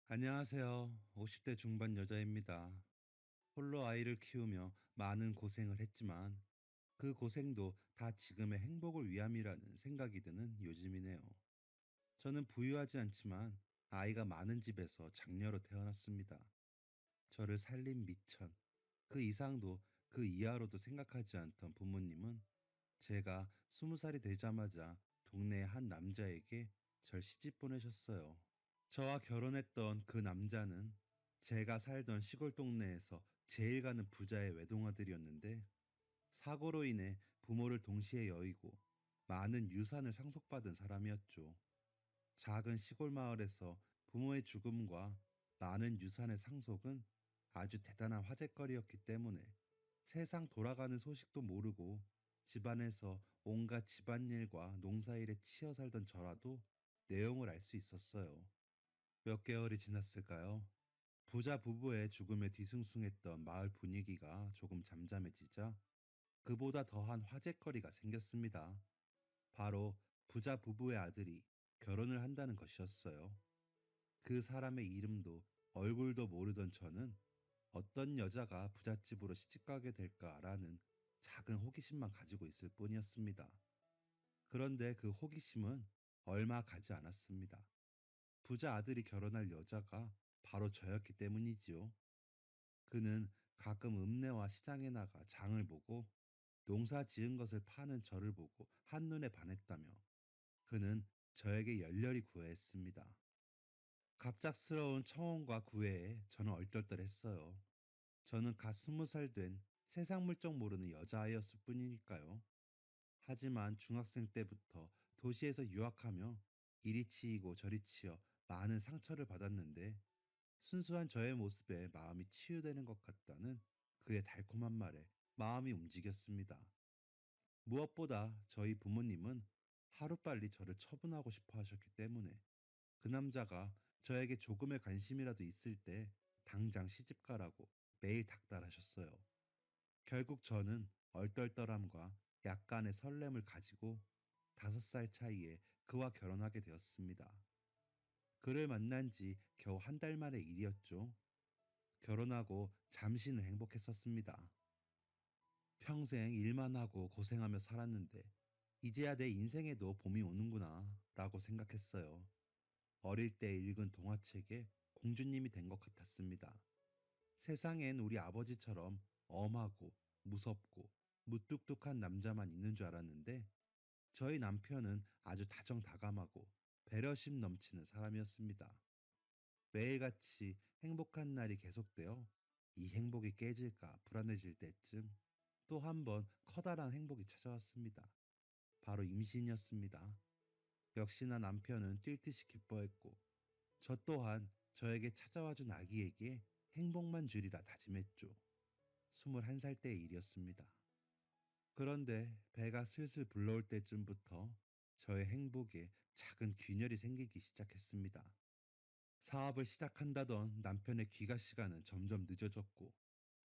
안녕하세요. 50대 중반 여자입니다. 홀로 아이를 키우며 많은 고생을 했지만 그 고생도 다 지금의 행복을 위함이라는 생각이 드는 요즘이네요. 저는 부유하지 않지만 아이가 많은 집에서 장녀로 태어났습니다. 저를 살린 미천, 그 이상도 그 이하로도 생각하지 않던 부모님은 제가 20살이 되자마자 동네의 한 남자에게 절 시집 보내셨어요. 저와 결혼했던 그 남자는 제가 살던 시골 동네에서 제일 가는 부자의 외동아들이었는데 사고로 인해 부모를 동시에 여의고 많은 유산을 상속받은 사람이었죠. 작은 시골 마을에서 부모의 죽음과 많은 유산의 상속은 아주 대단한 화제거리였기 때문에 세상 돌아가는 소식도 모르고 집안에서 온갖 집안일과 농사일에 치여 살던 저라도 내용을 알 수 있었어요. 몇 개월이 지났을까요? 부자 부부의 죽음에 뒤숭숭했던 마을 분위기가 조금 잠잠해지자 그보다 더한 화제거리가 생겼습니다. 바로 부자 부부의 아들이 결혼을 한다는 것이었어요. 그 사람의 이름도 얼굴도 모르던 저는 어떤 여자가 부잣집으로 시집가게 될까라는 작은 호기심만 가지고 있을 뿐이었습니다. 그런데 그 호기심은 얼마 가지 않았습니다. 부자 아들이 결혼할 여자가 바로 저였기 때문이지요. 그는 가끔 읍내와 시장에 나가 장을 보고 농사 지은 것을 파는 저를 보고 한눈에 반했다며 그는 저에게 열렬히 구애했습니다. 갑작스러운 청혼과 구애에 저는 얼떨떨했어요. 저는 갓 20살 된 세상 물정 모르는 여자아이였을 뿐이니까요. 하지만 중학생 때부터 도시에서 유학하며 이리 치이고 저리 치여 많은 상처를 받았는데 순수한 저의 모습에 마음이 치유되는 것 같다는 그의 달콤한 말에 마음이 움직였습니다. 무엇보다 저희 부모님은 하루빨리 저를 처분하고 싶어 하셨기 때문에 그 남자가 저에게 조금의 관심이라도 있을 때 당장 시집가라고 매일 닥달하셨어요. 결국 저는 얼떨떨함과 약간의 설렘을 가지고 5살 차이에 그와 결혼하게 되었습니다. 그를 만난 지 겨우 한 달 만의 일이었죠. 결혼하고 잠시는 행복했었습니다. 평생 일만 하고 고생하며 살았는데 이제야 내 인생에도 봄이 오는구나 라고 생각했어요. 어릴 때 읽은 동화책에 공주님이 된 것 같았습니다. 세상엔 우리 아버지처럼 엄하고 무섭고 무뚝뚝한 남자만 있는 줄 알았는데 저희 남편은 아주 다정다감하고 배려심 넘치는 사람이었습니다. 매일같이 행복한 날이 계속되어 이 행복이 깨질까 불안해질 때쯤 또 한 번 커다란 행복이 찾아왔습니다. 바로 임신이었습니다. 역시나 남편은 뛸 듯이 기뻐했고 저 또한 저에게 찾아와준 아기에게 행복만 주리라 다짐했죠. 21살 때의 일이었습니다. 그런데 배가 슬슬 불러올 때쯤부터 저의 행복에 작은 균열이 생기기 시작했습니다. 사업을 시작한다던 남편의 귀가 시간은 점점 늦어졌고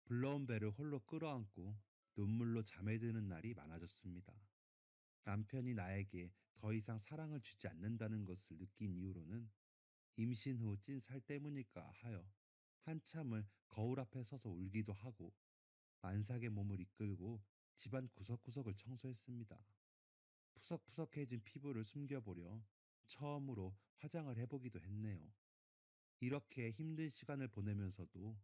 불러온 배를 홀로 끌어안고 눈물로 잠에 드는 날이 많아졌습니다. 남편이 나에게 더 이상 사랑을 주지 않는다는 것을 느낀 이후로는 임신 후 찐 살 때문일까 하여 한참을 거울 앞에 서서 울기도 하고 만삭의 몸을 이끌고 집안 구석구석을 청소했습니다. 푸석푸석해진 피부를 숨겨보려 처음으로 화장을 해보기도 했네요. 이렇게 힘든 시간을 보내면서도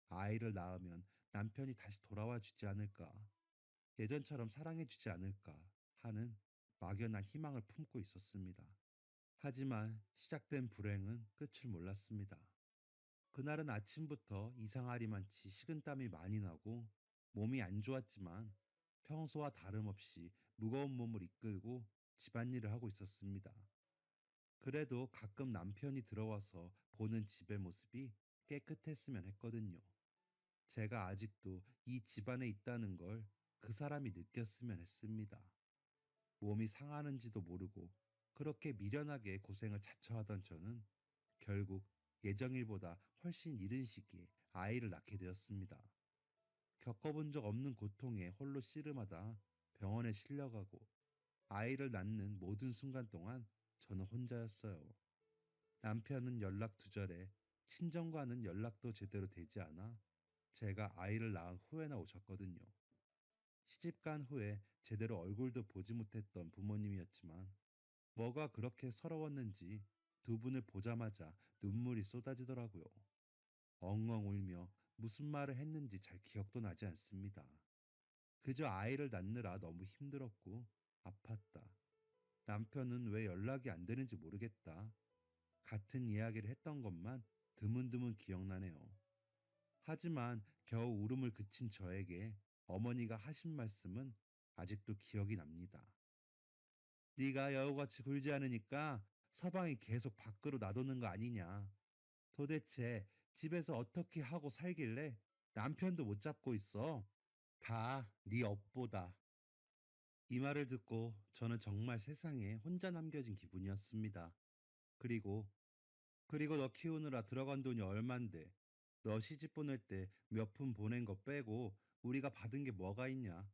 아이를 낳으면 남편이 다시 돌아와 주지 않을까, 예전처럼 사랑해 주지 않을까 하는 막연한 희망을 품고 있었습니다. 하지만 시작된 불행은 끝을 몰랐습니다. 그날은 아침부터 이상하리만치 식은땀이 많이 나고 몸이 안 좋았지만 평소와 다름없이 무거운 몸을 이끌고 집안일을 하고 있었습니다. 그래도 가끔 남편이 들어와서 보는 집의 모습이 깨끗했으면 했거든요. 제가 아직도 이 집안에 있다는 걸 그 사람이 느꼈으면 했습니다. 몸이 상하는지도 모르고 그렇게 미련하게 고생을 자처하던 저는 결국 예정일보다 훨씬 이른 시기에 아이를 낳게 되었습니다. 겪어본 적 없는 고통에 홀로 씨름하다 병원에 실려가고 아이를 낳는 모든 순간 동안 저는 혼자였어요. 남편은 연락 두절에 친정과는 연락도 제대로 되지 않아 제가 아이를 낳은 후에나 오셨거든요. 시집 간 후에 제대로 얼굴도 보지 못했던 부모님이었지만 뭐가 그렇게 서러웠는지 두 분을 보자마자 눈물이 쏟아지더라고요. 엉엉 울며 무슨 말을 했는지 잘 기억도 나지 않습니다. 그저 아이를 낳느라 너무 힘들었고 아팠다. 남편은 왜 연락이 안 되는지 모르겠다. 같은 이야기를 했던 것만 드문드문 기억나네요. 하지만 겨우 울음을 그친 저에게 어머니가 하신 말씀은 아직도 기억이 납니다. 네가 여우같이 굴지 않으니까 서방이 계속 밖으로 놔두는 거 아니냐. 도대체 집에서 어떻게 하고 살길래 남편도 못 잡고 있어. 다 네 업보다. 이 말을 듣고 저는 정말 세상에 혼자 남겨진 기분이었습니다. 그리고 너 키우느라 들어간 돈이 얼만데 너 시집 보낼 때 몇 푼 보낸 거 빼고 우리가 받은 게 뭐가 있냐.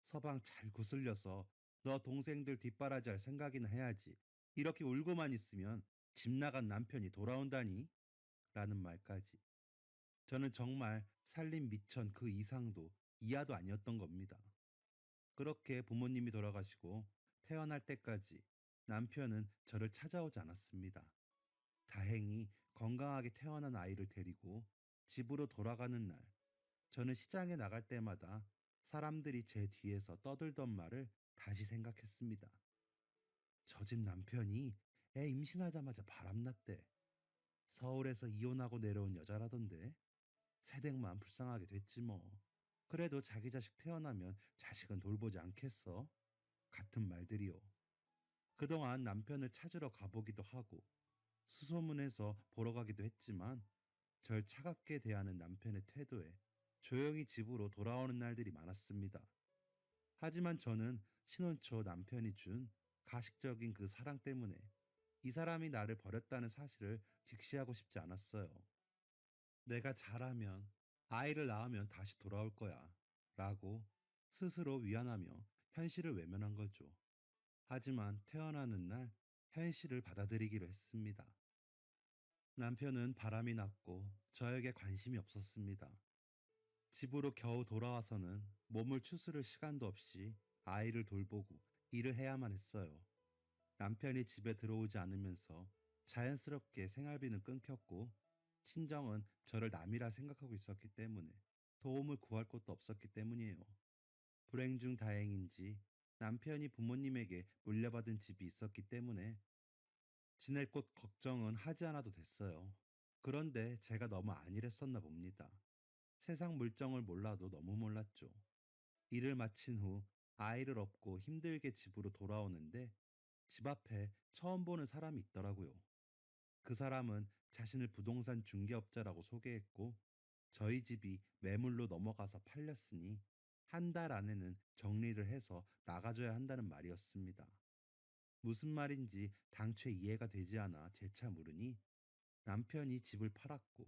서방 잘 구슬려서 너 동생들 뒷바라지할 생각이나 해야지. 이렇게 울고만 있으면 집 나간 남편이 돌아온다니? 라는 말까지. 저는 정말 살림 미천 그 이상도 이하도 아니었던 겁니다. 그렇게 부모님이 돌아가시고 태어날 때까지 남편은 저를 찾아오지 않았습니다. 다행히 건강하게 태어난 아이를 데리고 집으로 돌아가는 날, 저는 시장에 나갈 때마다 사람들이 제 뒤에서 떠들던 말을 다시 생각했습니다. 저 집 남편이 애 임신하자마자 바람났대. 서울에서 이혼하고 내려온 여자라던데. 새댁만 불쌍하게 됐지 뭐. 그래도 자기 자식 태어나면 자식은 돌보지 않겠어? 같은 말들이요. 그동안 남편을 찾으러 가보기도 하고 수소문해서 보러 가기도 했지만 절 차갑게 대하는 남편의 태도에 조용히 집으로 돌아오는 날들이 많았습니다. 하지만 저는 신혼 초 남편이 준 가식적인 그 사랑 때문에 이 사람이 나를 버렸다는 사실을 직시하고 싶지 않았어요. 내가 잘하면, 아이를 낳으면 다시 돌아올 거야. 라고 스스로 위안하며 현실을 외면한 거죠. 하지만 태어나는 날 현실을 받아들이기로 했습니다. 남편은 바람이 났고 저에게 관심이 없었습니다. 집으로 겨우 돌아와서는 몸을 추스를 시간도 없이 아이를 돌보고 일을 해야만 했어요. 남편이 집에 들어오지 않으면서 자연스럽게 생활비는 끊겼고 친정은 저를 남이라 생각하고 있었기 때문에 도움을 구할 곳도 없었기 때문이에요. 불행 중 다행인지 남편이 부모님에게 물려받은 집이 있었기 때문에 지낼 곳 걱정은 하지 않아도 됐어요. 그런데 제가 너무 안일했었나 봅니다. 세상 물정을 몰라도 너무 몰랐죠. 일을 마친 후 아이를 업고 힘들게 집으로 돌아오는데 집 앞에 처음 보는 사람이 있더라고요. 그 사람은 자신을 부동산 중개업자라고 소개했고 저희 집이 매물로 넘어가서 팔렸으니 한 달 안에는 정리를 해서 나가줘야 한다는 말이었습니다. 무슨 말인지 당최 이해가 되지 않아 재차 물으니 남편이 집을 팔았고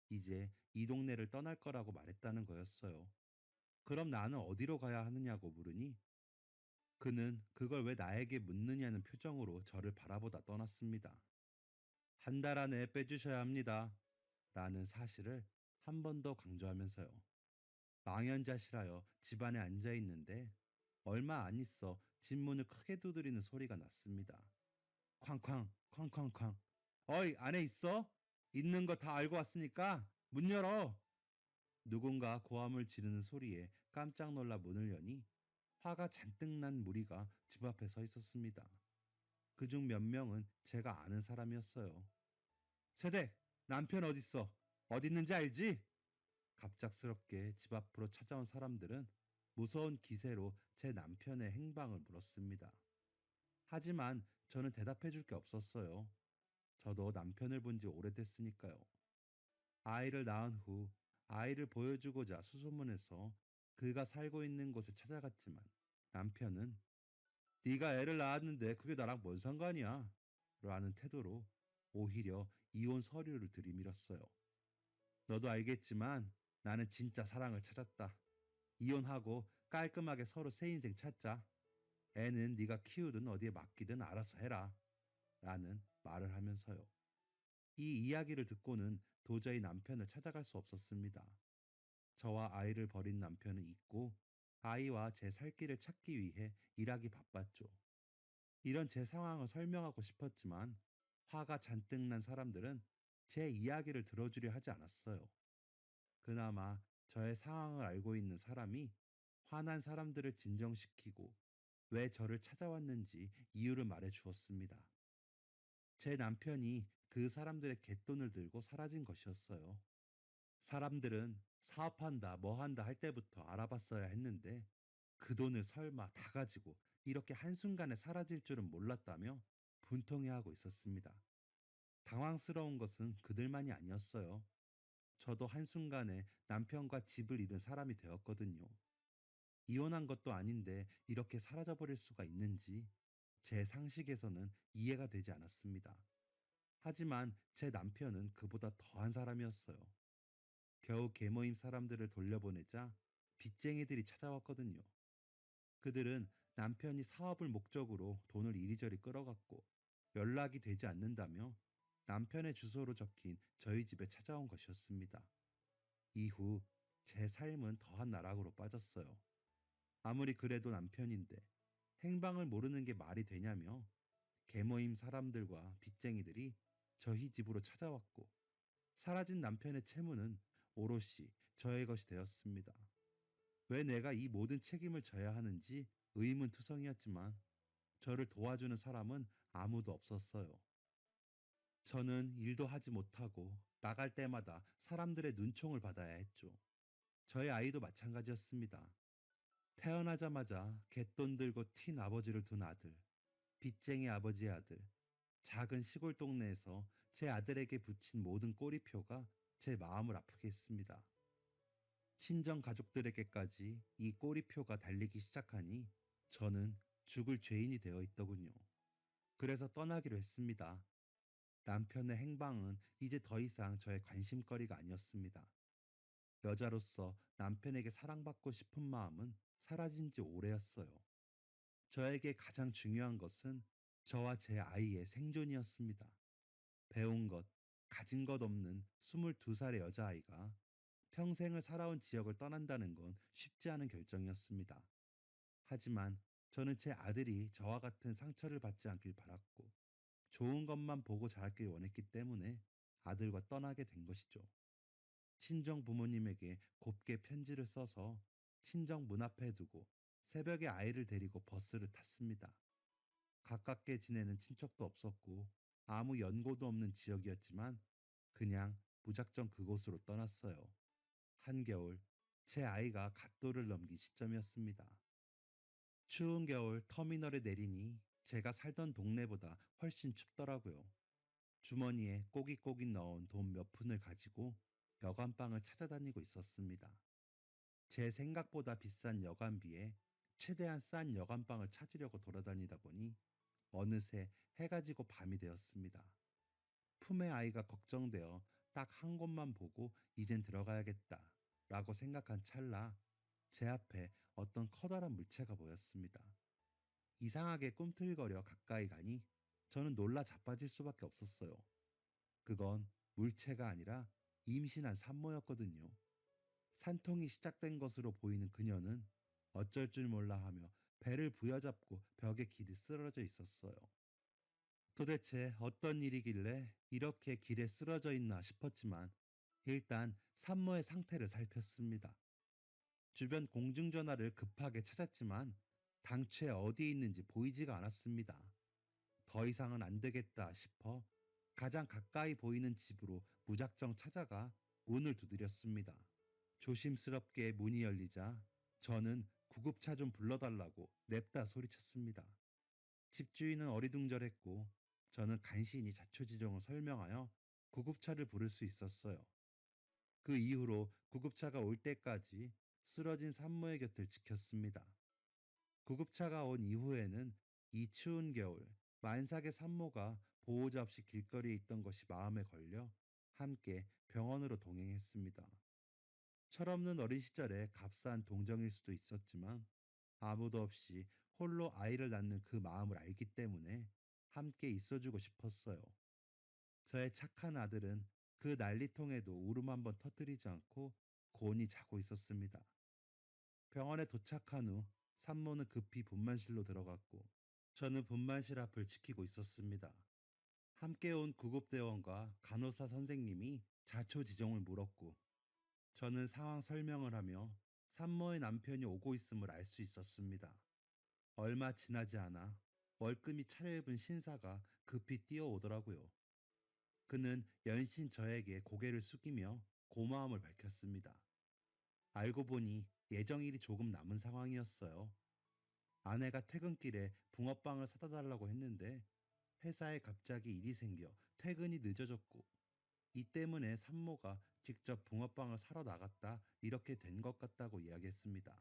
이제 이 동네를 떠날 거라고 말했다는 거였어요. 그럼 나는 어디로 가야 하느냐고 물으니 그는 그걸 왜 나에게 묻느냐는 표정으로 저를 바라보다 떠났습니다. 한 달 안에 빼주셔야 합니다. 라는 사실을 한 번 더 강조하면서요. 망연자실하여 집안에 앉아 있는데 얼마 안 있어 집 문을 크게 두드리는 소리가 났습니다. 쾅쾅, 쾅쾅쾅. 어이, 안에 있어? 있는 거 다 알고 왔으니까 문 열어! 누군가 고함을 지르는 소리에 깜짝 놀라 문을 여니 화가 잔뜩 난 무리가 집 앞에 서 있었습니다. 그중 몇 명은 제가 아는 사람이었어요. 세댁, 남편 어딨어? 어디 있는지 알지? 갑작스럽게 집 앞으로 찾아온 사람들은 무서운 기세로 제 남편의 행방을 물었습니다. 하지만 저는 대답해 줄 게 없었어요. 저도 남편을 본지 오래됐으니까요. 아이를 낳은 후 아이를 보여주고자 수소문해서 그가 살고 있는 곳에 찾아갔지만 남편은 네가 애를 낳았는데 그게 나랑 뭔 상관이야? 라는 태도로 오히려 이혼 서류를 들이밀었어요. 너도 알겠지만 나는 진짜 사랑을 찾았다. 이혼하고 깔끔하게 서로 새 인생 찾자. 애는 네가 키우든 어디에 맡기든 알아서 해라. 라는 말을 하면서요. 이 이야기를 듣고는 도저히 남편을 찾아갈 수 없었습니다. 저와 아이를 버린 남편은 잊고 아이와 제 살 길을 찾기 위해 일하기 바빴죠. 이런 제 상황을 설명하고 싶었지만 화가 잔뜩 난 사람들은 제 이야기를 들어주려 하지 않았어요. 그나마 저의 상황을 알고 있는 사람이 화난 사람들을 진정시키고 왜 저를 찾아왔는지 이유를 말해 주었습니다. 제 남편이 그 사람들의 갯돈을 들고 사라진 것이었어요. 사람들은 사업한다, 뭐 한다 할 때부터 알아봤어야 했는데 그 돈을 설마 다 가지고 이렇게 한순간에 사라질 줄은 몰랐다며 분통해하고 있었습니다. 당황스러운 것은 그들만이 아니었어요. 저도 한순간에 남편과 집을 잃은 사람이 되었거든요. 이혼한 것도 아닌데 이렇게 사라져버릴 수가 있는지 제 상식에서는 이해가 되지 않았습니다. 하지만 제 남편은 그보다 더한 사람이었어요. 겨우 계모임 사람들을 돌려보내자 빚쟁이들이 찾아왔거든요. 그들은 남편이 사업을 목적으로 돈을 이리저리 끌어갔고 연락이 되지 않는다며 남편의 주소로 적힌 저희 집에 찾아온 것이었습니다. 이후 제 삶은 더한 나락으로 빠졌어요. 아무리 그래도 남편인데 행방을 모르는 게 말이 되냐며 계모임 사람들과 빚쟁이들이 저희 집으로 찾아왔고 사라진 남편의 채무는 오롯이 저의 것이 되었습니다. 왜 내가 이 모든 책임을 져야 하는지 의문투성이었지만 저를 도와주는 사람은 아무도 없었어요. 저는 일도 하지 못하고 나갈 때마다 사람들의 눈총을 받아야 했죠. 저의 아이도 마찬가지였습니다. 태어나자마자 갯돈 들고 튄 아버지를 둔 아들, 빚쟁이 아버지의 아들, 작은 시골 동네에서 제 아들에게 붙인 모든 꼬리표가 제 마음을 아프게 했습니다. 친정 가족들에게까지 이 꼬리표가 달리기 시작하니 저는 죽을 죄인이 되어 있더군요. 그래서 떠나기로 했습니다. 남편의 행방은 이제 더 이상 저의 관심거리가 아니었습니다. 여자로서 남편에게 사랑받고 싶은 마음은 사라진 지 오래였어요. 저에게 가장 중요한 것은 저와 제 아이의 생존이었습니다. 배운 것, 가진 것 없는 22살의 여자아이가 평생을 살아온 지역을 떠난다는 건 쉽지 않은 결정이었습니다. 하지만 저는 제 아들이 저와 같은 상처를 받지 않길 바랐고 좋은 것만 보고 자랐길 원했기 때문에 아들과 떠나게 된 것이죠. 친정 부모님에게 곱게 편지를 써서 친정 문 앞에 두고 새벽에 아이를 데리고 버스를 탔습니다. 가깝게 지내는 친척도 없었고 아무 연고도 없는 지역이었지만 그냥 무작정 그곳으로 떠났어요. 한겨울 제 아이가 갓도를 넘긴 시점이었습니다. 추운 겨울 터미널에 내리니 제가 살던 동네보다 훨씬 춥더라고요. 주머니에 꼬깃꼬깃 넣은 돈 몇 푼을 가지고 여관방을 찾아다니고 있었습니다. 제 생각보다 비싼 여관비에 최대한 싼 여관방을 찾으려고 돌아다니다 보니 어느새 해가 지고 밤이 되었습니다. 품의 아이가 걱정되어 딱 한 곳만 보고 이젠 들어가야겠다 라고 생각한 찰나 제 앞에 어떤 커다란 물체가 보였습니다. 이상하게 꿈틀거려 가까이 가니 저는 놀라 자빠질 수밖에 없었어요. 그건 물체가 아니라 임신한 산모였거든요. 산통이 시작된 것으로 보이는 그녀는 어쩔 줄 몰라 하며 배를 부여잡고 벽에 기대 쓰러져 있었어요. 도대체 어떤 일이길래 이렇게 길에 쓰러져 있나 싶었지만 일단 산모의 상태를 살폈습니다. 주변 공중전화를 급하게 찾았지만 당최 어디에 있는지 보이지가 않았습니다. 더 이상은 안 되겠다 싶어 가장 가까이 보이는 집으로 무작정 찾아가 문을 두드렸습니다. 조심스럽게 문이 열리자 저는 구급차 좀 불러달라고 냅다 소리쳤습니다. 집주인은 어리둥절했고 저는 간신히 자초지종을 설명하여 구급차를 부를 수 있었어요. 그 이후로 구급차가 올 때까지 쓰러진 산모의 곁을 지켰습니다. 구급차가 온 이후에는 이 추운 겨울 만삭의 산모가 보호자 없이 길거리에 있던 것이 마음에 걸려 함께 병원으로 동행했습니다. 철없는 어린 시절에 값싼 동정일 수도 있었지만 아무도 없이 홀로 아이를 낳는 그 마음을 알기 때문에 함께 있어주고 싶었어요. 저의 착한 아들은 그 난리통에도 울음 한번 터뜨리지 않고 곤히 자고 있었습니다. 병원에 도착한 후 산모는 급히 분만실로 들어갔고 저는 분만실 앞을 지키고 있었습니다. 함께 온 구급대원과 간호사 선생님이 자초지종을 물었고 저는 상황 설명을 하며 산모의 남편이 오고 있음을 알 수 있었습니다. 얼마 지나지 않아 멀끔히 차려입은 신사가 급히 뛰어오더라고요. 그는 연신 저에게 고개를 숙이며 고마움을 밝혔습니다. 알고 보니 예정일이 조금 남은 상황이었어요. 아내가 퇴근길에 붕어빵을 사다 달라고 했는데 회사에 갑자기 일이 생겨 퇴근이 늦어졌고 이 때문에 산모가 직접 붕어빵을 사러 나갔다 이렇게 된 것 같다고 이야기했습니다.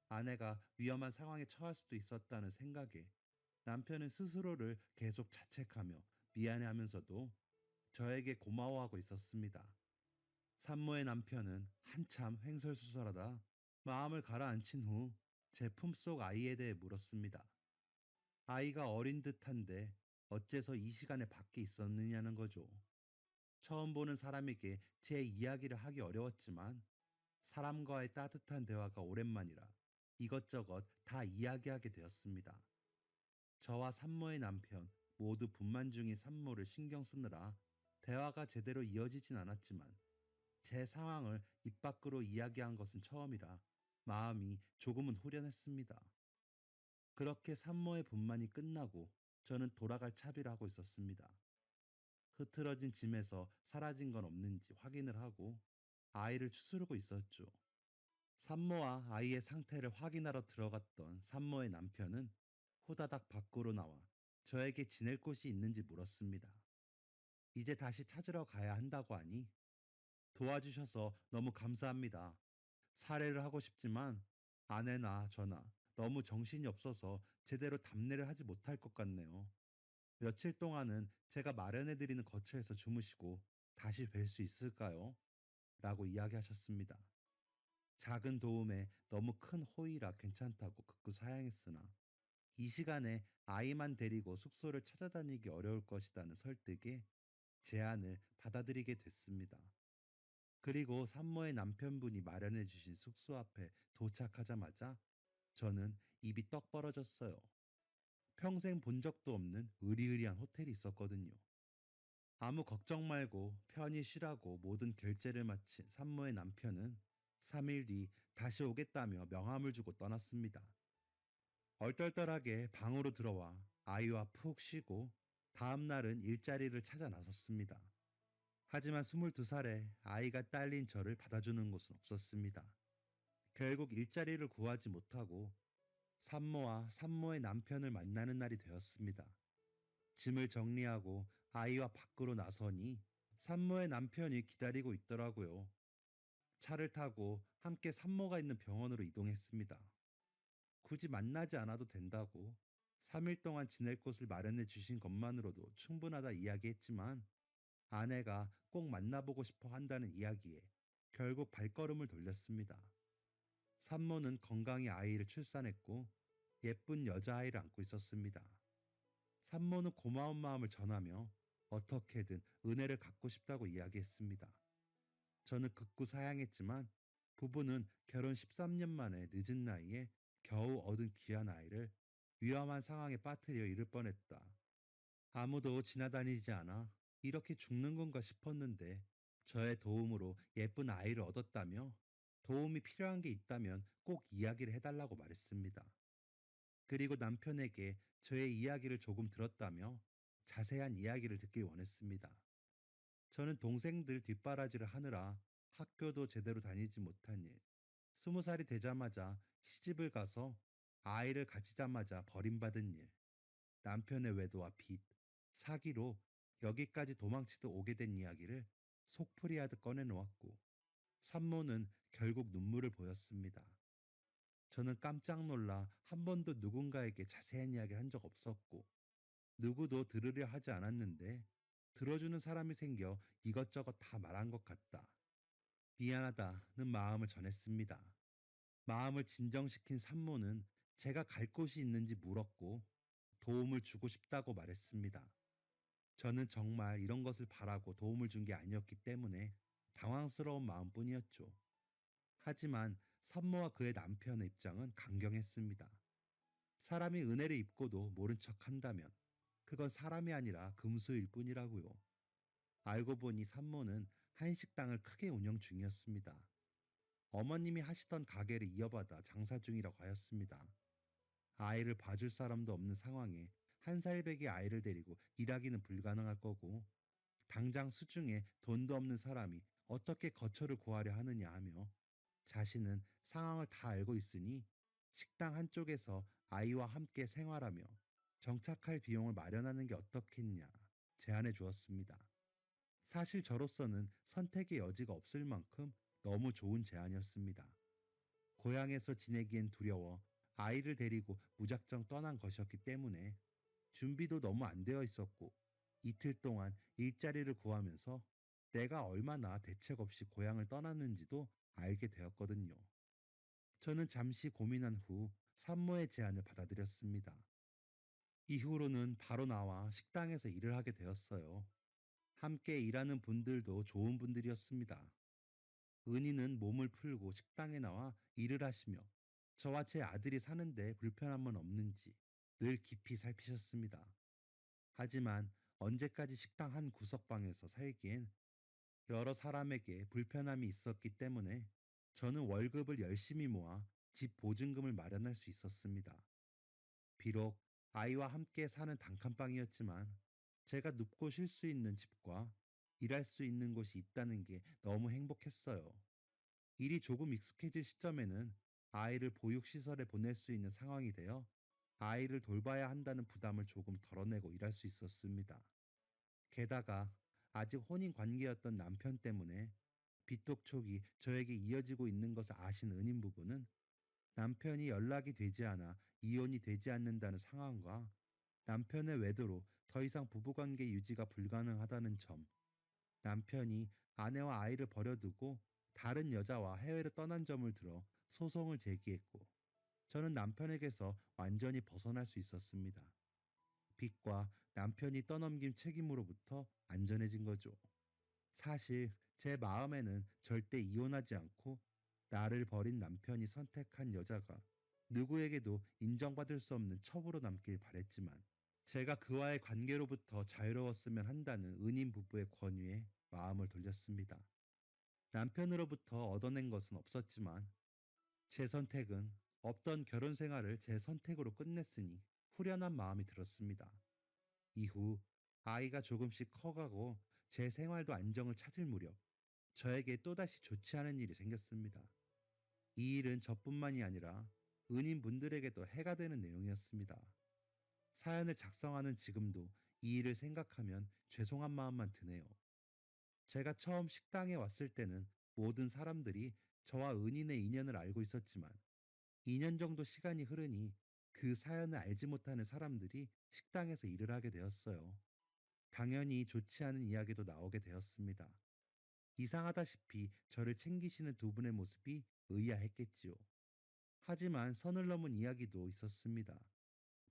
아내가 위험한 상황에 처할 수도 있었다는 생각에 남편은 스스로를 계속 자책하며 미안해하면서도 저에게 고마워하고 있었습니다. 산모의 남편은 한참 횡설수설하다 마음을 가라앉힌 후 제 품속 아이에 대해 물었습니다. 아이가 어린 듯한데 어째서 이 시간에 밖에 있었느냐는 거죠. 처음 보는 사람에게 제 이야기를 하기 어려웠지만 사람과의 따뜻한 대화가 오랜만이라 이것저것 다 이야기하게 되었습니다. 저와 산모의 남편 모두 분만 중인 산모를 신경 쓰느라 대화가 제대로 이어지진 않았지만 제 상황을 입 밖으로 이야기한 것은 처음이라 마음이 조금은 후련했습니다. 그렇게 산모의 분만이 끝나고 저는 돌아갈 차비를 하고 있었습니다. 흐트러진 짐에서 사라진 건 없는지 확인을 하고 아이를 추스르고 있었죠. 산모와 아이의 상태를 확인하러 들어갔던 산모의 남편은 후다닥 밖으로 나와 저에게 지낼 곳이 있는지 물었습니다. 이제 다시 찾으러 가야 한다고 하니 도와주셔서 너무 감사합니다. 사례를 하고 싶지만 아내나 저나 너무 정신이 없어서 제대로 답례를 하지 못할 것 같네요. 며칠 동안은 제가 마련해드리는 거처에서 주무시고 다시 뵐 수 있을까요? 라고 이야기하셨습니다. 작은 도움에 너무 큰 호의라 괜찮다고 극구 사양했으나 이 시간에 아이만 데리고 숙소를 찾아다니기 어려울 것이라는 설득에 제안을 받아들이게 됐습니다. 그리고 산모의 남편분이 마련해 주신 숙소 앞에 도착하자마자 저는 입이 떡 벌어졌어요. 평생 본 적도 없는 으리으리한 호텔이 있었거든요. 아무 걱정 말고 편히 쉬라고 모든 결제를 마친 산모의 남편은 3일 뒤 다시 오겠다며 명함을 주고 떠났습니다. 얼떨떨하게 방으로 들어와 아이와 푹 쉬고 다음 날은 일자리를 찾아 나섰습니다. 하지만 22살에 아이가 딸린 저를 받아주는 곳은 없었습니다. 결국 일자리를 구하지 못하고 산모와 산모의 남편을 만나는 날이 되었습니다. 짐을 정리하고 아이와 밖으로 나서니 산모의 남편이 기다리고 있더라고요. 차를 타고 함께 산모가 있는 병원으로 이동했습니다. 굳이 만나지 않아도 된다고 3일 동안 지낼 곳을 마련해 주신 것만으로도 충분하다 이야기했지만 아내가 꼭 만나보고 싶어 한다는 이야기에 결국 발걸음을 돌렸습니다. 산모는 건강히 아이를 출산했고 예쁜 여자아이를 안고 있었습니다. 산모는 고마운 마음을 전하며 어떻게든 은혜를 갚고 싶다고 이야기했습니다. 저는 극구 사양했지만 부부는 결혼 13년 만에 늦은 나이에 겨우 얻은 귀한 아이를 위험한 상황에 빠뜨려 잃을 뻔했다. 아무도 지나다니지 않아 이렇게 죽는 건가 싶었는데 저의 도움으로 예쁜 아이를 얻었다며 도움이 필요한 게 있다면 꼭 이야기를 해달라고 말했습니다. 그리고 남편에게 저의 이야기를 조금 들었다며 자세한 이야기를 듣길 원했습니다. 저는 동생들 뒷바라지를 하느라 학교도 제대로 다니지 못한 일, 20살이 되자마자 시집을 가서 아이를 가지자마자 버림받은 일, 남편의 외도와 빚, 사기로 여기까지 도망치듯 오게 된 이야기를 속풀이하듯 꺼내놓았고 산모는 결국 눈물을 보였습니다. 저는 깜짝 놀라 한 번도 누군가에게 자세한 이야기를 한 적 없었고 누구도 들으려 하지 않았는데 들어주는 사람이 생겨 이것저것 다 말한 것 같다. 미안하다는 마음을 전했습니다. 마음을 진정시킨 산모는 제가 갈 곳이 있는지 물었고 도움을 주고 싶다고 말했습니다. 저는 정말 이런 것을 바라고 도움을 준 게 아니었기 때문에 당황스러운 마음뿐이었죠. 하지만 산모와 그의 남편의 입장은 강경했습니다. 사람이 은혜를 입고도 모른 척 한다면 그건 사람이 아니라 금수일 뿐이라고요. 알고 보니 산모는 한식당을 크게 운영 중이었습니다. 어머님이 하시던 가게를 이어받아 장사 중이라고 하였습니다. 아이를 봐줄 사람도 없는 상황에 한 살배기 아이를 데리고 일하기는 불가능할 거고, 당장 수중에 돈도 없는 사람이 어떻게 거처를 구하려 하느냐 하며, 자신은 상황을 다 알고 있으니 식당 한쪽에서 아이와 함께 생활하며 정착할 비용을 마련하는 게 어떻겠냐 제안해 주었습니다. 사실 저로서는 선택의 여지가 없을 만큼 너무 좋은 제안이었습니다. 고향에서 지내기엔 두려워 아이를 데리고 무작정 떠난 것이었기 때문에 준비도 너무 안 되어 있었고, 이틀 동안 일자리를 구하면서 내가 얼마나 대책 없이 고향을 떠났는지도 알게 되었거든요. 저는 잠시 고민한 후 산모의 제안을 받아들였습니다. 이후로는 바로 나와 식당에서 일을 하게 되었어요. 함께 일하는 분들도 좋은 분들이었습니다. 은희는 몸을 풀고 식당에 나와 일을 하시며 저와 제 아들이 사는데 불편함은 없는지 늘 깊이 살피셨습니다. 하지만 언제까지 식당 한 구석방에서 살기엔 여러 사람에게 불편함이 있었기 때문에 저는 월급을 열심히 모아 집 보증금을 마련할 수 있었습니다. 비록 아이와 함께 사는 단칸방이었지만 제가 눕고 쉴 수 있는 집과 일할 수 있는 곳이 있다는 게 너무 행복했어요. 일이 조금 익숙해질 시점에는 아이를 보육시설에 보낼 수 있는 상황이 되어 아이를 돌봐야 한다는 부담을 조금 덜어내고 일할 수 있었습니다. 게다가 아직 혼인 관계였던 남편 때문에 빚독촉이 저에게 이어지고 있는 것을 아신 은인 부부는 남편이 연락이 되지 않아 이혼이 되지 않는다는 상황과 남편의 외도로 더 이상 부부관계 유지가 불가능하다는 점, 남편이 아내와 아이를 버려두고 다른 여자와 해외로 떠난 점을 들어 소송을 제기했고, 저는 남편에게서 완전히 벗어날 수 있었습니다. 빚과 남편이 떠넘긴 책임으로부터 안전해진 거죠. 사실 제 마음에는 절대 이혼하지 않고 나를 버린 남편이 선택한 여자가 누구에게도 인정받을 수 없는 첩으로 남길 바랬지만, 제가 그와의 관계로부터 자유로웠으면 한다는 은인 부부의 권유에 마음을 돌렸습니다. 남편으로부터 얻어낸 것은 없었지만 제 선택은 없던 결혼 생활을 제 선택으로 끝냈으니 후련한 마음이 들었습니다. 이후 아이가 조금씩 커가고 제 생활도 안정을 찾을 무렵 저에게 또다시 좋지 않은 일이 생겼습니다. 이 일은 저뿐만이 아니라 은인분들에게도 해가 되는 내용이었습니다. 사연을 작성하는 지금도 이 일을 생각하면 죄송한 마음만 드네요. 제가 처음 식당에 왔을 때는 모든 사람들이 저와 은인의 인연을 알고 있었지만 2년 정도 시간이 흐르니 그 사연을 알지 못하는 사람들이 식당에서 일을 하게 되었어요. 당연히 좋지 않은 이야기도 나오게 되었습니다. 이상하다시피 저를 챙기시는 두 분의 모습이 의아했겠지요. 하지만 선을 넘은 이야기도 있었습니다.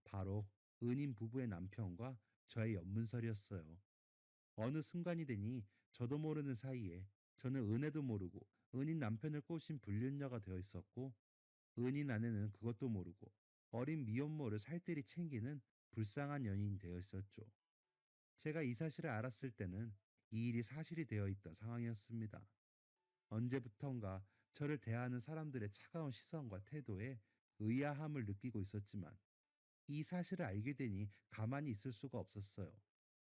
바로 은인 부부의 남편과 저의 연문설이었어요. 어느 순간이 되니 저도 모르는 사이에 저는 은혜도 모르고 은인 남편을 꼬신 불륜녀가 되어 있었고, 은인 아내는 그것도 모르고 어린 미혼모를 살뜰히 챙기는 불쌍한 연인이 되어 있었죠. 제가 이 사실을 알았을 때는 이 일이 사실이 되어 있던 상황이었습니다. 언제부턴가 저를 대하는 사람들의 차가운 시선과 태도에 의아함을 느끼고 있었지만 이 사실을 알게 되니 가만히 있을 수가 없었어요.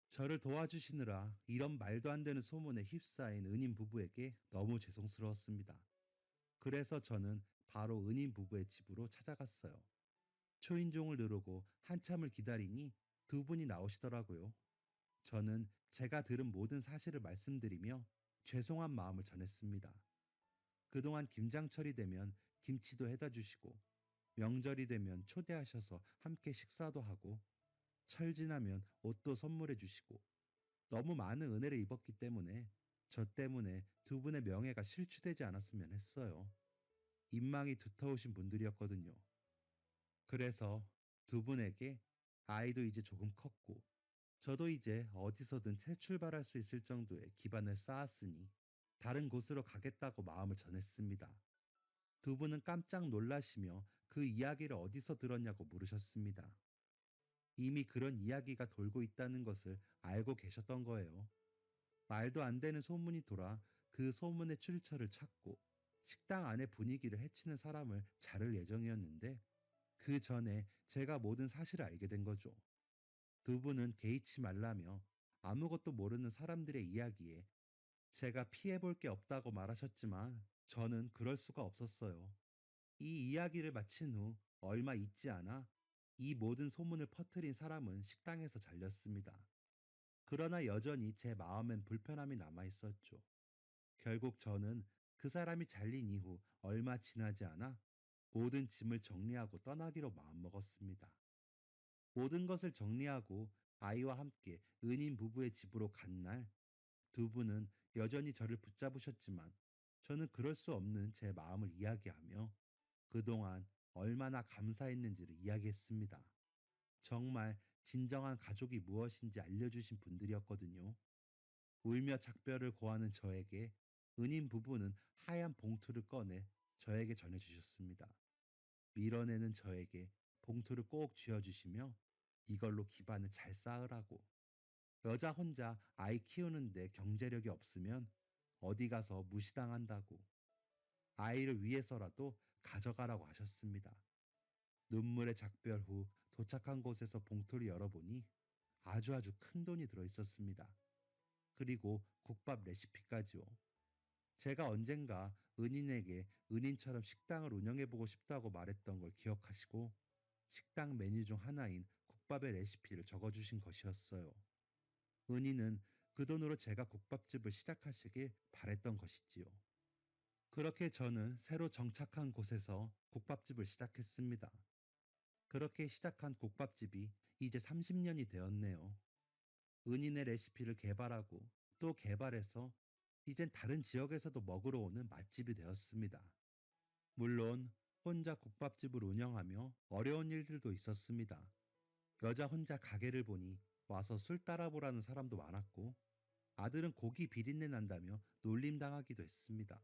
저를 도와주시느라 이런 말도 안 되는 소문에 휩싸인 은인 부부에게 너무 죄송스러웠습니다. 그래서 저는 바로 은인 부부의 집으로 찾아갔어요. 초인종을 누르고 한참을 기다리니 두 분이 나오시더라고요. 저는 제가 들은 모든 사실을 말씀드리며 죄송한 마음을 전했습니다. 그동안 김장철이 되면 김치도 해다 주시고, 명절이 되면 초대하셔서 함께 식사도 하고, 철 지나면 옷도 선물해 주시고, 너무 많은 은혜를 입었기 때문에 저 때문에 두 분의 명예가 실추되지 않았으면 했어요. 인망이 두터우신 분들이었거든요. 그래서 두 분에게 아이도 이제 조금 컸고 저도 이제 어디서든 새 출발할 수 있을 정도의 기반을 쌓았으니 다른 곳으로 가겠다고 마음을 전했습니다. 두 분은 깜짝 놀라시며 그 이야기를 어디서 들었냐고 물으셨습니다. 이미 그런 이야기가 돌고 있다는 것을 알고 계셨던 거예요. 말도 안 되는 소문이 돌아 그 소문의 출처를 찾고 식당 안의 분위기를 해치는 사람을 자를 예정이었는데 그 전에 제가 모든 사실을 알게 된 거죠. 두 분은 개의치 말라며 아무것도 모르는 사람들의 이야기에 제가 피해볼 게 없다고 말하셨지만 저는 그럴 수가 없었어요. 이 이야기를 마친 후 얼마 있지 않아 이 모든 소문을 퍼뜨린 사람은 식당에서 잘렸습니다. 그러나 여전히 제 마음엔 불편함이 남아 있었죠. 결국 저는 그 사람이 잘린 이후 얼마 지나지 않아 모든 짐을 정리하고 떠나기로 마음먹었습니다. 모든 것을 정리하고 아이와 함께 은인 부부의 집으로 간 날, 두 분은 여전히 저를 붙잡으셨지만 저는 그럴 수 없는 제 마음을 이야기하며 그동안 얼마나 감사했는지를 이야기했습니다. 정말 진정한 가족이 무엇인지 알려주신 분들이었거든요. 울며 작별을 고하는 저에게 은인 부부는 하얀 봉투를 꺼내 저에게 전해주셨습니다. 밀어내는 저에게 봉투를 꼭 쥐어주시며 이걸로 기반을 잘 쌓으라고. 여자 혼자 아이 키우는데 경제력이 없으면 어디 가서 무시당한다고. 아이를 위해서라도 가져가라고 하셨습니다. 눈물의 작별 후 도착한 곳에서 봉투를 열어보니 아주 큰 돈이 들어 있었습니다. 그리고 국밥 레시피까지요. 제가 언젠가 은인에게 은인처럼 식당을 운영해보고 싶다고 말했던 걸 기억하시고 식당 메뉴 중 하나인 국밥의 레시피를 적어주신 것이었어요. 은인은 그 돈으로 제가 국밥집을 시작하시길 바랬던 것이지요. 그렇게 저는 새로 정착한 곳에서 국밥집을 시작했습니다. 그렇게 시작한 국밥집이 이제 30년이 되었네요. 은인의 레시피를 개발하고 또 개발해서 이젠 다른 지역에서도 먹으러 오는 맛집이 되었습니다. 물론 혼자 국밥집을 운영하며 어려운 일들도 있었습니다. 여자 혼자 가게를 보니 와서 술 따라보라는 사람도 많았고 아들은 고기 비린내 난다며 놀림당하기도 했습니다.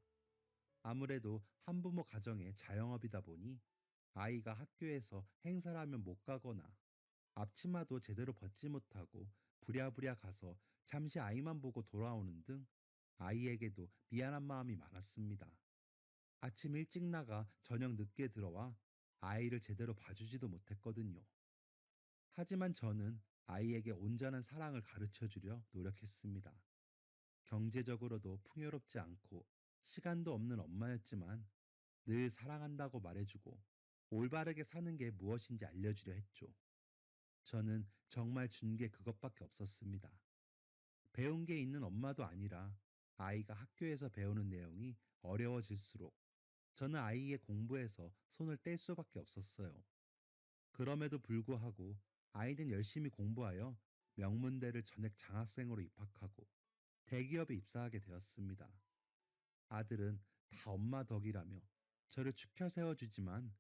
아무래도 한부모 가정의 자영업이다 보니 아이가 학교에서 행사를 하면 못 가거나 앞치마도 제대로 벗지 못하고 부랴부랴 가서 잠시 아이만 보고 돌아오는 등 아이에게도 미안한 마음이 많았습니다. 아침 일찍 나가 저녁 늦게 들어와 아이를 제대로 봐주지도 못했거든요. 하지만 저는 아이에게 온전한 사랑을 가르쳐 주려 노력했습니다. 경제적으로도 풍요롭지 않고 시간도 없는 엄마였지만 늘 사랑한다고 말해주고 올바르게 사는 게 무엇인지 알려주려 했죠. 저는 정말 준 게 그것밖에 없었습니다. 배운 게 있는 엄마도 아니라 아이가 학교에서 배우는 내용이 어려워질수록 저는 아이의 공부에서 손을 뗄 수밖에 없었어요. 그럼에도 불구하고 아이는 열심히 공부하여 명문대를 전액 장학생으로 입학하고 대기업에 입사하게 되었습니다. 아들은 다 엄마 덕이라며 저를 축혀 세워주지만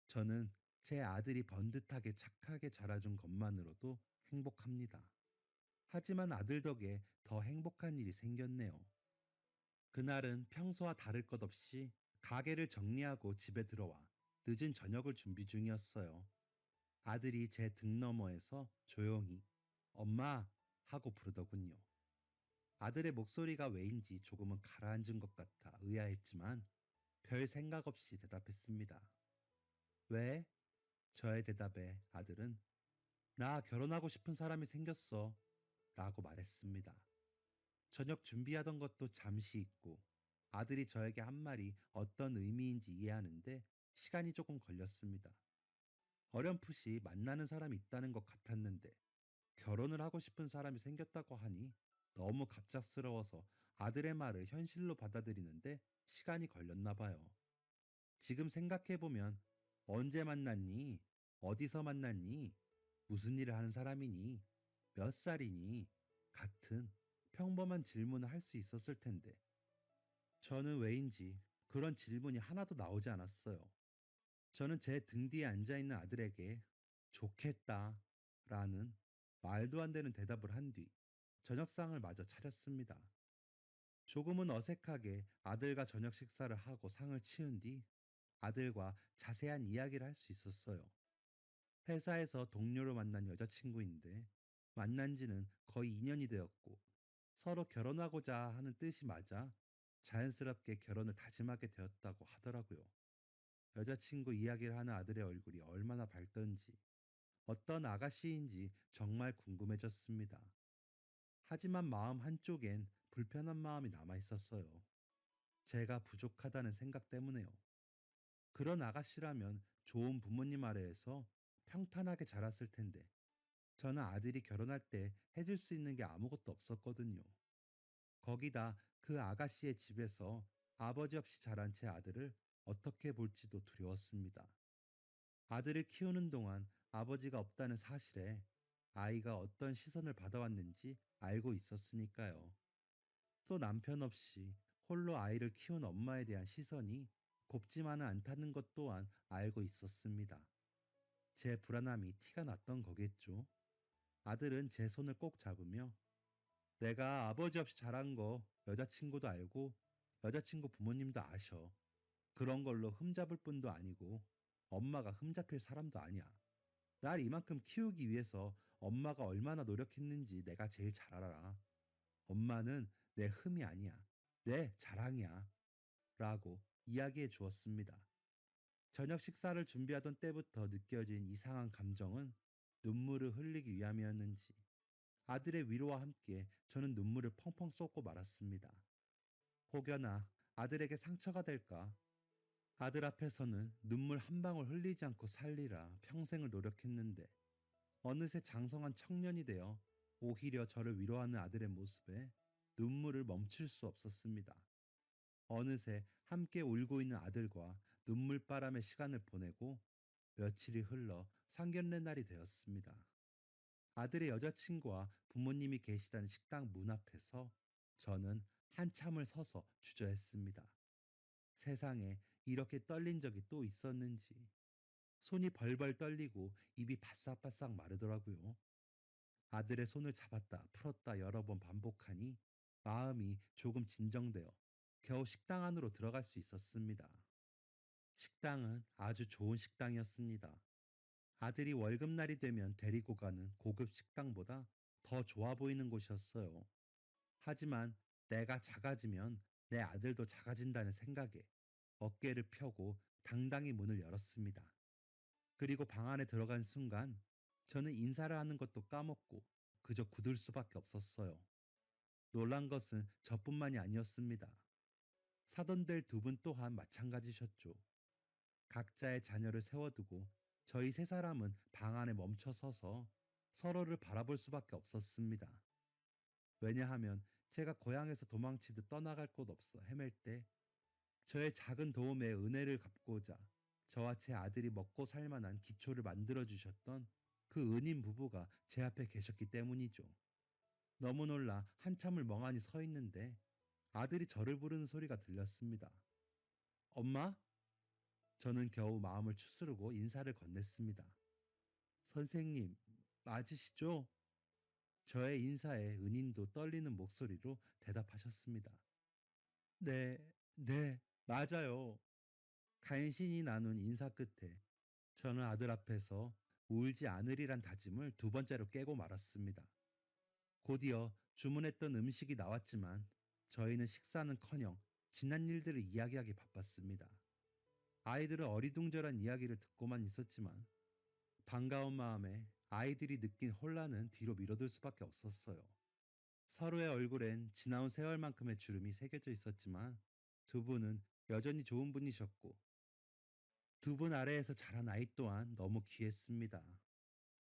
저는 제 아들이 번듯하게 착하게 자라준 것만으로도 행복합니다. 하지만 아들 덕에 더 행복한 일이 생겼네요. 그날은 평소와 다를 것 없이 가게를 정리하고 집에 들어와 늦은 저녁을 준비 중이었어요. 아들이 제 등 너머에서 조용히 엄마 하고 부르더군요. 아들의 목소리가 왜인지 조금은 가라앉은 것 같아 의아했지만 별 생각 없이 대답했습니다. 왜? 저의 대답에 아들은 나 결혼하고 싶은 사람이 생겼어 라고 말했습니다. 저녁 준비하던 것도 잠시 잊고 아들이 저에게 한 말이 어떤 의미인지 이해하는데 시간이 조금 걸렸습니다. 어렴풋이 만나는 사람이 있다는 것 같았는데 결혼을 하고 싶은 사람이 생겼다고 하니 너무 갑작스러워서 아들의 말을 현실로 받아들이는데 시간이 걸렸나 봐요. 지금 생각해보면 언제 만났니? 어디서 만났니? 무슨 일을 하는 사람이니? 몇 살이니? 같은 평범한 질문을 할 수 있었을 텐데 저는 왜인지 그런 질문이 하나도 나오지 않았어요. 저는 제 등 뒤에 앉아있는 아들에게 좋겠다 라는 말도 안 되는 대답을 한 뒤 저녁상을 마저 차렸습니다. 조금은 어색하게 아들과 저녁 식사를 하고 상을 치운 뒤 아들과 자세한 이야기를 할 수 있었어요. 회사에서 동료로 만난 여자친구인데 만난 지는 거의 2년이 되었고 서로 결혼하고자 하는 뜻이 맞아 자연스럽게 결혼을 다짐하게 되었다고 하더라고요. 여자친구 이야기를 하는 아들의 얼굴이 얼마나 밝던지 어떤 아가씨인지 정말 궁금해졌습니다. 하지만 마음 한쪽엔 불편한 마음이 남아 있었어요. 제가 부족하다는 생각 때문에요. 그런 아가씨라면 좋은 부모님 아래에서 평탄하게 자랐을 텐데 저는 아들이 결혼할 때 해줄 수 있는 게 아무것도 없었거든요. 거기다 그 아가씨의 집에서 아버지 없이 자란 제 아들을 어떻게 볼지도 두려웠습니다. 아들을 키우는 동안 아버지가 없다는 사실에 아이가 어떤 시선을 받아왔는지 알고 있었으니까요. 또 남편 없이 홀로 아이를 키운 엄마에 대한 시선이 곱지만은 않다는 것 또한 알고 있었습니다. 제 불안함이 티가 났던 거겠죠. 아들은 제 손을 꼭 잡으며 내가 아버지 없이 자란 거 여자친구도 알고 여자친구 부모님도 아셔. 그런 걸로 흠잡을 뿐도 아니고 엄마가 흠잡힐 사람도 아니야. 날 이만큼 키우기 위해서 엄마가 얼마나 노력했는지 내가 제일 잘 알아. 엄마는 내 흠이 아니야. 내 자랑이야. 라고 이야기해 주었습니다. 저녁 식사를 준비하던 때부터 느껴진 이상한 감정은 눈물을 흘리기 위함이었는지 아들의 위로와 함께 저는 눈물을 펑펑 쏟고 말았습니다. 혹여나 아들에게 상처가 될까? 아들 앞에서는 눈물 한 방울 흘리지 않고 살리라 평생을 노력했는데 어느새 장성한 청년이 되어 오히려 저를 위로하는 아들의 모습에 눈물을 멈출 수 없었습니다. 어느새 함께 울고 있는 아들과 눈물바람의 시간을 보내고 며칠이 흘러 상견례 날이 되었습니다. 아들의 여자친구와 부모님이 계시다는 식당 문 앞에서 저는 한참을 서서 주저했습니다. 세상에 이렇게 떨린 적이 또 있었는지 손이 벌벌 떨리고 입이 바싹바싹 마르더라고요. 아들의 손을 잡았다 풀었다 여러 번 반복하니 마음이 조금 진정되어 겨우 식당 안으로 들어갈 수 있었습니다. 식당은 아주 좋은 식당이었습니다. 아들이 월급날이 되면 데리고 가는 고급 식당보다 더 좋아 보이는 곳이었어요. 하지만 내가 작아지면 내 아들도 작아진다는 생각에 어깨를 펴고 당당히 문을 열었습니다. 그리고 방 안에 들어간 순간 저는 인사를 하는 것도 까먹고 그저 굳을 수밖에 없었어요. 놀란 것은 저뿐만이 아니었습니다. 사돈들 두 분 또한 마찬가지셨죠. 각자의 자녀를 세워두고 저희 세 사람은 방 안에 멈춰 서서 서로를 바라볼 수밖에 없었습니다. 왜냐하면 제가 고향에서 도망치듯 떠나갈 곳 없어 헤맬 때 저의 작은 도움에 은혜를 갚고자 저와 제 아들이 먹고 살 만한 기초를 만들어 주셨던 그 은인 부부가 제 앞에 계셨기 때문이죠. 너무 놀라 한참을 멍하니 서 있는데 아들이 저를 부르는 소리가 들렸습니다. 엄마? 저는 겨우 마음을 추스르고 인사를 건넸습니다. 선생님, 맞으시죠? 저의 인사에 은인도 떨리는 목소리로 대답하셨습니다. 네, 네, 맞아요. 간신히 나눈 인사 끝에 저는 아들 앞에서 울지 않으리란 다짐을 두 번째로 깨고 말았습니다. 곧이어 주문했던 음식이 나왔지만 저희는 식사는커녕 지난 일들을 이야기하기 바빴습니다. 아이들은 어리둥절한 이야기를 듣고만 있었지만 반가운 마음에 아이들이 느낀 혼란은 뒤로 미뤄둘 수밖에 없었어요. 서로의 얼굴엔 지나온 세월만큼의 주름이 새겨져 있었지만 두 분은 여전히 좋은 분이셨고 두 분 아래에서 자란 아이 또한 너무 귀했습니다.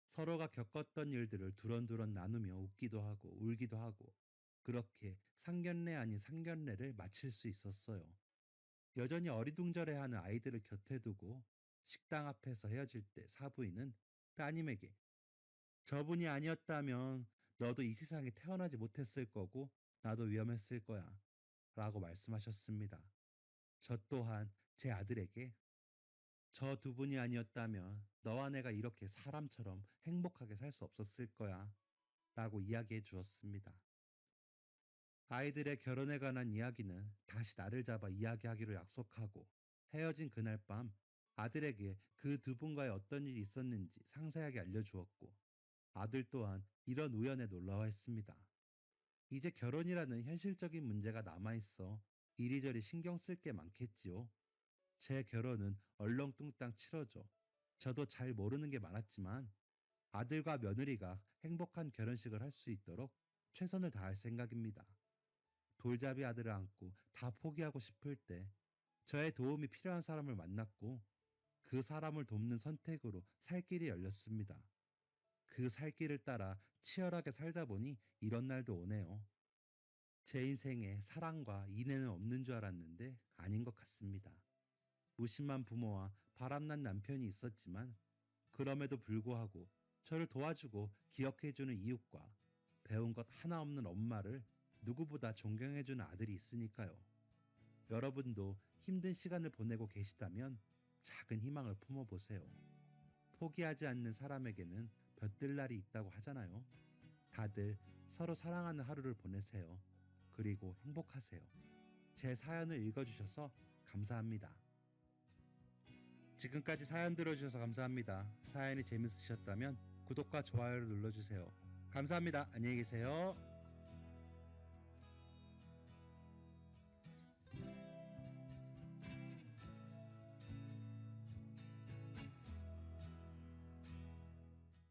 서로가 겪었던 일들을 두런두런 나누며 웃기도 하고 울기도 하고 그렇게 상견례 아닌 상견례를 마칠 수 있었어요. 여전히 어리둥절해하는 아이들을 곁에 두고 식당 앞에서 헤어질 때 사부인은 따님에게 저분이 아니었다면 너도 이 세상에 태어나지 못했을 거고 나도 위험했을 거야 라고 말씀하셨습니다. 저 또한 제 아들에게 저 두 분이 아니었다면 너와 내가 이렇게 사람처럼 행복하게 살 수 없었을 거야 라고 이야기해 주었습니다. 아이들의 결혼에 관한 이야기는 다시 날을 잡아 이야기하기로 약속하고 헤어진 그날 밤 아들에게 그 두 분과의 어떤 일이 있었는지 상세하게 알려주었고 아들 또한 이런 우연에 놀라워했습니다. 이제 결혼이라는 현실적인 문제가 남아있어 이리저리 신경 쓸 게 많겠지요. 제 결혼은 얼렁뚱땅 치러져 저도 잘 모르는 게 많았지만 아들과 며느리가 행복한 결혼식을 할 수 있도록 최선을 다할 생각입니다. 돌잡이 아들을 안고 다 포기하고 싶을 때 저의 도움이 필요한 사람을 만났고 그 사람을 돕는 선택으로 살 길이 열렸습니다. 그 살 길을 따라 치열하게 살다 보니 이런 날도 오네요. 제 인생에 사랑과 인애는 없는 줄 알았는데 아닌 것 같습니다. 무심한 부모와 바람난 남편이 있었지만 그럼에도 불구하고 저를 도와주고 기억해주는 이웃과 배운 것 하나 없는 엄마를 누구보다 존경해주는 아들이 있으니까요. 여러분도 힘든 시간을 보내고 계시다면 작은 희망을 품어보세요. 포기하지 않는 사람에게는 볕들 날이 있다고 하잖아요. 다들 서로 사랑하는 하루를 보내세요. 그리고 행복하세요. 제 사연을 읽어주셔서 감사합니다. 지금까지 사연 들어주셔서 감사합니다. 사연이 재밌으셨다면 구독과 좋아요를 눌러주세요. 감사합니다. 안녕히 계세요.